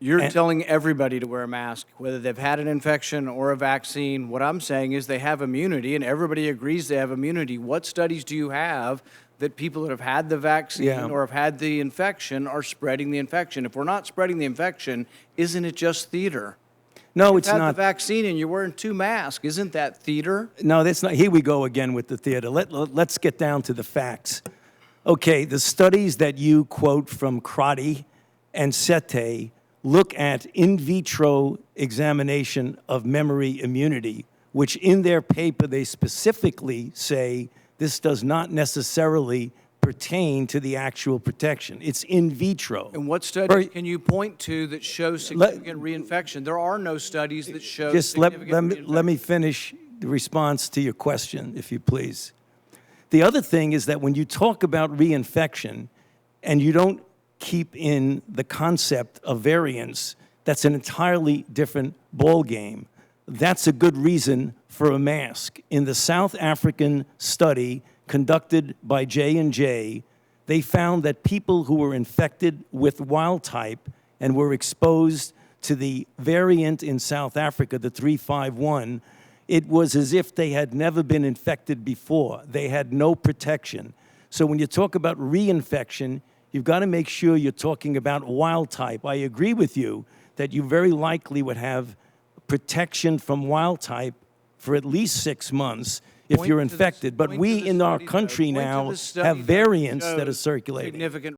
You're telling everybody to wear a mask, whether they've had an infection or a vaccine. What I'm saying is they have immunity, and everybody agrees they have immunity. What studies do you have that people that have had the vaccine or have had the infection are spreading the infection? If we're not spreading the infection, isn't it just theater? No, it's You've had not. the vaccine and you're wearing 2 masks. Isn't that theater? No, that's not. Here we go again with the theater. Let's get down to the facts. Okay, the studies that you quote from Crotty and Sete look at in vitro examination of memory immunity, which in their paper they specifically say this does not necessarily pertain to the actual protection. It's in vitro. And what studies can you point to that show significant reinfection? There are no studies that show Just significant reinfection. let me finish the response to your question, if you please. The other thing is that when you talk about reinfection and you don't keep in the concept of variants, that's an entirely different ballgame. That's a good reason for a mask. In the South African study conducted by J&J, they found that people who were infected with wild type and were exposed to the variant in South Africa, the 351, it was as if they had never been infected before. They had no protection. So when you talk about reinfection, you've got to make sure you're talking about wild type. I agree with you that you very likely would have protection from wild type for at least 6 months if you're infected. But we in our country now have variants that are circulating. Significant